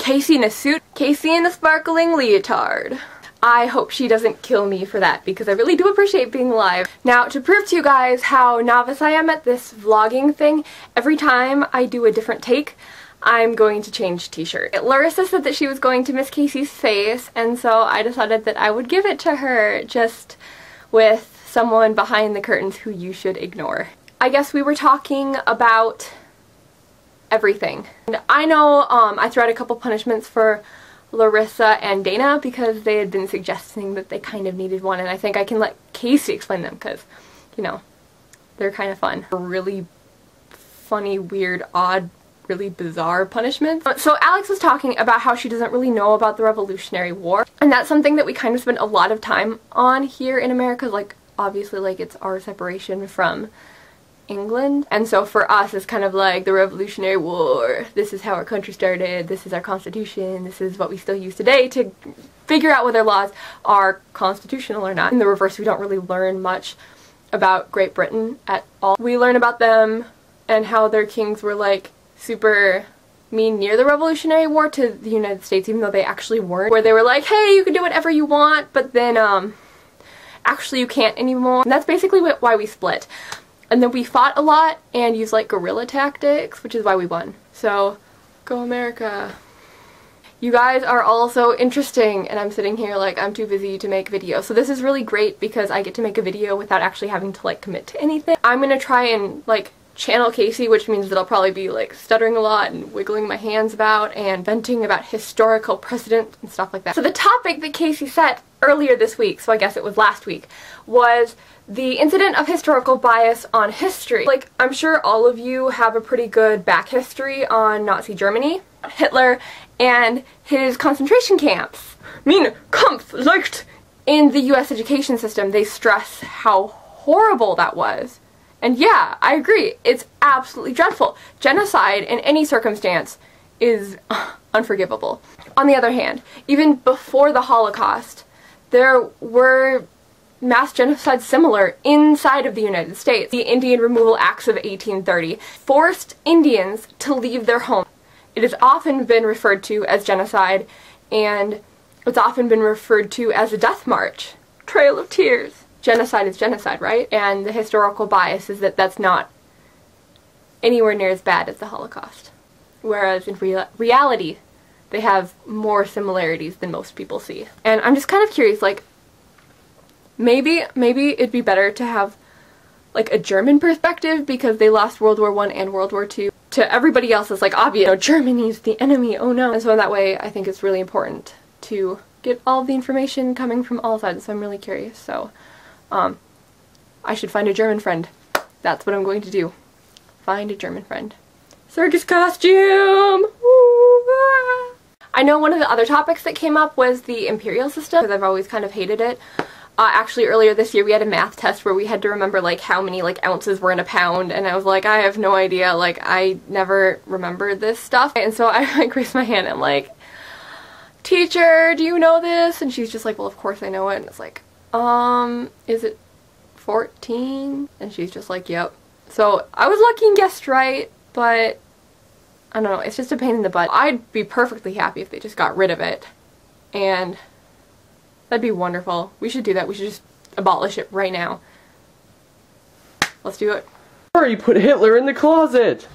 Casey in a suit, Casey in a sparkling leotard. I hope she doesn't kill me for that because I really do appreciate being alive. Now, to prove to you guys how novice I am at this vlogging thing, every time I do a different take, I'm going to change t-shirt. Larissa said that she was going to miss Casey's face, and so I decided that I would give it to her just with someone behind the curtains who you should ignore. I guess we were talking about everything. And I know I threw out a couple punishments for Larissa and Dana because they had been suggesting that they kind of needed one, and I think I can let Casey explain them because, you know, they're kind of fun. Really funny, weird, odd, really bizarre punishments. So Alex was talking about how she doesn't really know about the Revolutionary War, and that's something that we kind of spend a lot of time on here in America. Like, obviously, like, it's our separation from England, and so for us it's kind of like the Revolutionary War. This is how our country started, this is our constitution, this is what we still use today to figure out whether laws are constitutional or not. In the reverse, we don't really learn much about Great Britain at all. We learn about them and how their kings were like super mean near the Revolutionary War to the United States, even though they actually weren't, where they were like, hey, you can do whatever you want, but then actually you can't anymore. And that's basically why we split. And then we fought a lot and used like guerrilla tactics, which is why we won. So, go America. You guys are all so interesting, and I'm sitting here like I'm too busy to make videos. So this is really great because I get to make a video without actually having to like commit to anything. I'm gonna try and like channel Casey, which means that I'll probably be like stuttering a lot and wiggling my hands about and venting about historical precedent and stuff like that. So the topic that Casey set earlier this week, so I guess it was last week, was the incident of historical bias on history. Like, I'm sure all of you have a pretty good back history on Nazi Germany, Hitler, and his concentration camps. Meine Kampf leicht! In the US education system, they stress how horrible that was. And yeah, I agree, it's absolutely dreadful. Genocide in any circumstance is unforgivable. On the other hand, even before the Holocaust, there were mass genocides similar inside of the United States. The Indian Removal Acts of 1830 forced Indians to leave their home. It has often been referred to as genocide, and it's often been referred to as a death march. Trail of Tears. Genocide is genocide, right? And the historical bias is that that's not anywhere near as bad as the Holocaust. Whereas in reality, they have more similarities than most people see. And I'm just kind of curious, like, maybe it'd be better to have like a German perspective because they lost World War I and World War II. To everybody else, it's like obvious, you know, Germany's the enemy, oh no. And so in that way, I think it's really important to get all the information coming from all sides, so I'm really curious. So, I should find a German friend. That's what I'm going to do. Find a German friend. Circus costume! Woo, ah. I know one of the other topics that came up was the imperial system, because I've always kind of hated it. Actually, earlier this year we had a math test where we had to remember like how many like ounces were in a pound, and I was like, I have no idea, like I never remembered this stuff. And so I like raised my hand and I'm like, teacher, do you know this? And she's just like, well, of course I know it. And it's like, is it 14? And she's just like, yep. So I was lucky and guessed right, but I don't know, it's just a pain in the butt. I'd be perfectly happy if they just got rid of it, and that'd be wonderful. We should do that. We should just abolish it right now. Let's do it. Or you put Hitler in the closet!